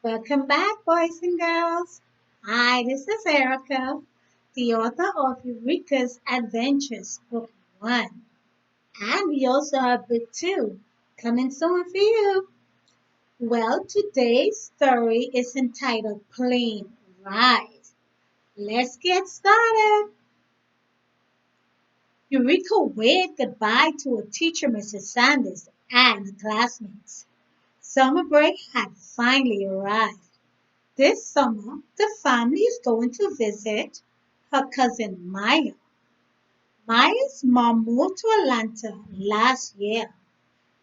Welcome back, boys and girls. Hi, this is Erika, the author of Eureka's Adventures, Book 1. And we also have Book 2 coming soon for you. Well, today's story is entitled Plane Ride. Let's get started. Eureka waved goodbye to her teacher, Mrs. Sanders, and her classmates. Summer break had finally arrived. This summer, the family is going to visit her cousin Maya. Maya's mom moved to Atlanta last year,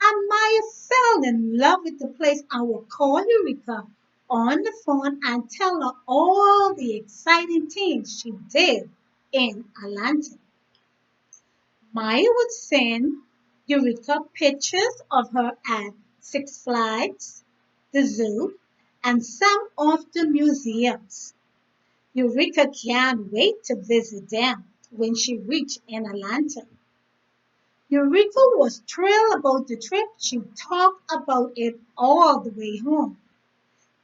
and Maya fell in love with the place and will call Eureka on the phone and tell her all the exciting things she did in Atlanta. Maya would send Eureka pictures of her at Six Flags, the zoo, and some of the museums. Eureka can't wait to visit them when she reached in Atlanta. Eureka was thrilled about the trip. She talked about it all the way home.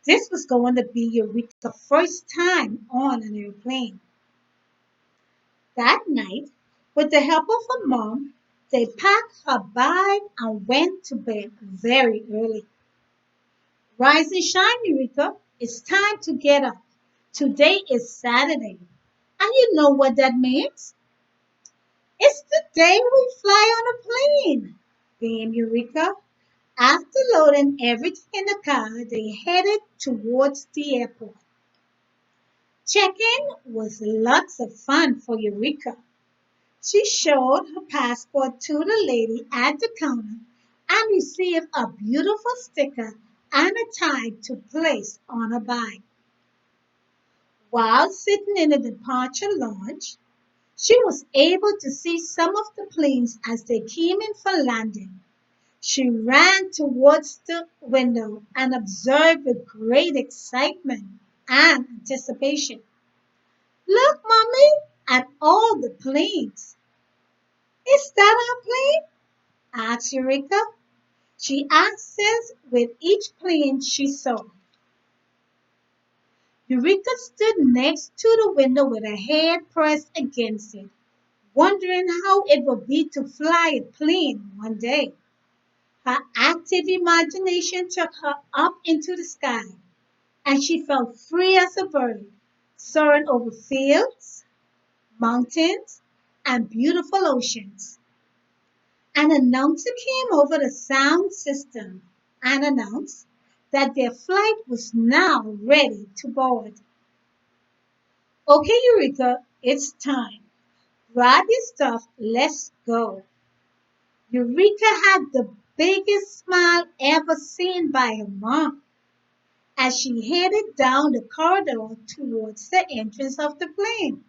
This was going to be Eureka's first time on an airplane. That night, with the help of her mom, they packed her bag and went to bed very early. Rise and shine, Eureka. It's time to get up. Today is Saturday. And you know what that means? It's the day we fly on a plane. Beamed Eureka. After loading everything in the car, they headed towards the airport. Check-in was lots of fun for Eureka. She showed her passport to the lady at the counter and received a beautiful sticker and a tag to place on her bag. While sitting in the departure lounge, she was able to see some of the planes as they came in for landing. She ran towards the window and observed with great excitement and anticipation. Look, Mommy, at all the planes. Is that our plane? Asked Eureka. She accessed with each plane she saw. Eureka stood next to the window with her head pressed against it, wondering how it would be to fly a plane one day. Her active imagination took her up into the sky, and she felt free as a bird, soaring over fields, mountains, and beautiful oceans. An announcer came over the sound system and announced that their flight was now ready to board. Okay, Eureka, it's time. Grab your stuff, let's go. Eureka had the biggest smile ever seen by her mom as she headed down the corridor towards the entrance of the plane.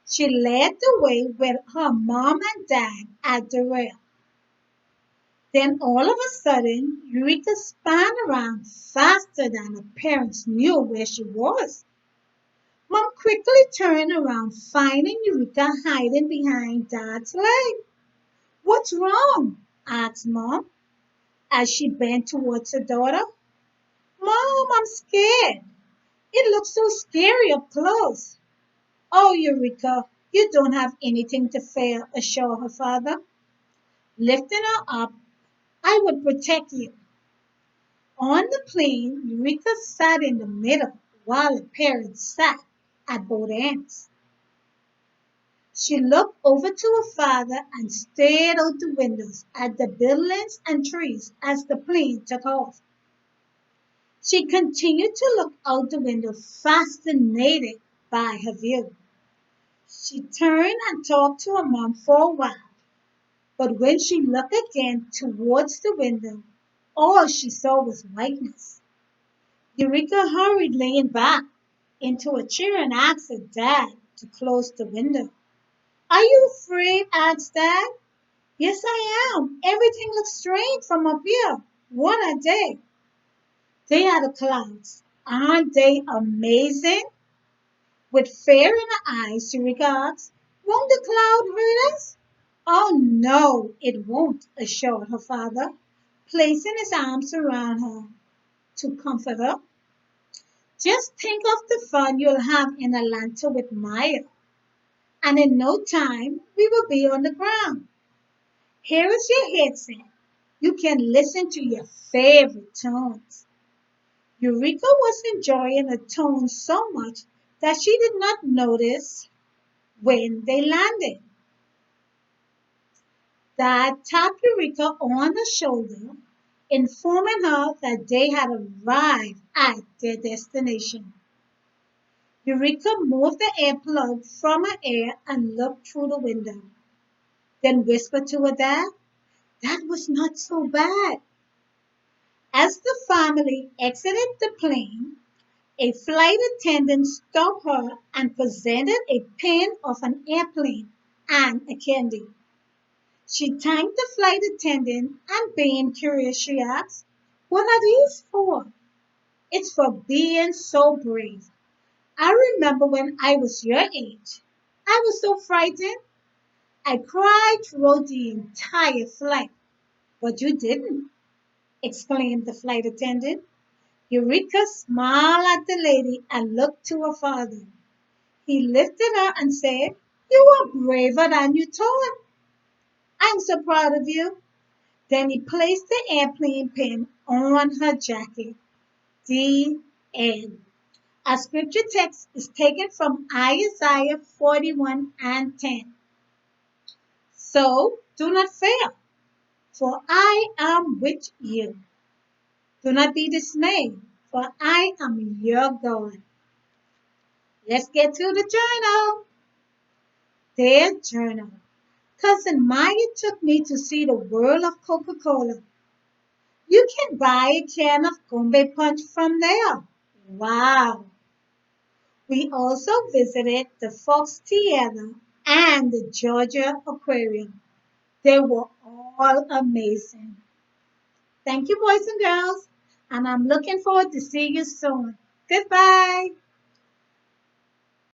She led the way with her mom and dad at the rail. Then all of a sudden, Eureka spun around faster than her parents knew where she was. Mom quickly turned around, finding Eureka hiding behind Dad's leg. What's wrong? Asked Mom as she bent towards her daughter. Mom, I'm scared. It looks so scary up close. Oh, Eureka, you don't have anything to fear, assured her father. Lifting her up, I would protect you. On the plane, Eureka sat in the middle while her parents sat at both ends. She looked over to her father and stared out the windows at the buildings and trees as the plane took off. She continued to look out the window, fascinated by her view. She turned and talked to her mom for a while, but when she looked again towards the window, all she saw was whiteness. Eureka hurried leaned back into a chair and asked her dad to close the window. Are you afraid? Asked Dad. Yes, I am. Everything looks strange from up here. What are they? They are the clouds. Aren't they amazing? With fear in her eyes, she regards. Won't the cloud hurt us? Oh, no, it won't, assured her father, placing his arms around her to comfort her. Just think of the fun you'll have in Atlanta with Maya. And in no time, we will be on the ground. Here is your headset. You can listen to your favorite tones. Eureka was enjoying the tones so much that she did not notice when they landed. Dad tapped Eureka on the shoulder, informing her that they had arrived at their destination. Eureka moved the earplug from her ear and looked through the window, then whispered to her dad, "That was not so bad." As the family exited the plane, a flight attendant stopped her and presented a pin of an airplane and a candy. She thanked the flight attendant and being curious, she asked, "What are these for?" "It's for being so brave. I remember when I was your age. I was so frightened. I cried throughout the entire flight." "But you didn't," exclaimed the flight attendant. Eureka smiled at the lady and looked to her father. He lifted her and said, "You are braver than you thought. I'm so proud of you." Then he placed the airplane pin on her jacket. The end. Our scripture text is taken from Isaiah 41 and 10. "So do not fear, for I am with you. Do not be dismayed, for I am your God." Let's get to the journal. Their journal. Cousin Maya took me to see the world of Coca-Cola. You can buy a can of Gombe Punch from there. Wow. We also visited the Fox Theater and the Georgia Aquarium. They were all amazing. Thank you, boys and girls, and I'm looking forward to seeing you soon. Goodbye.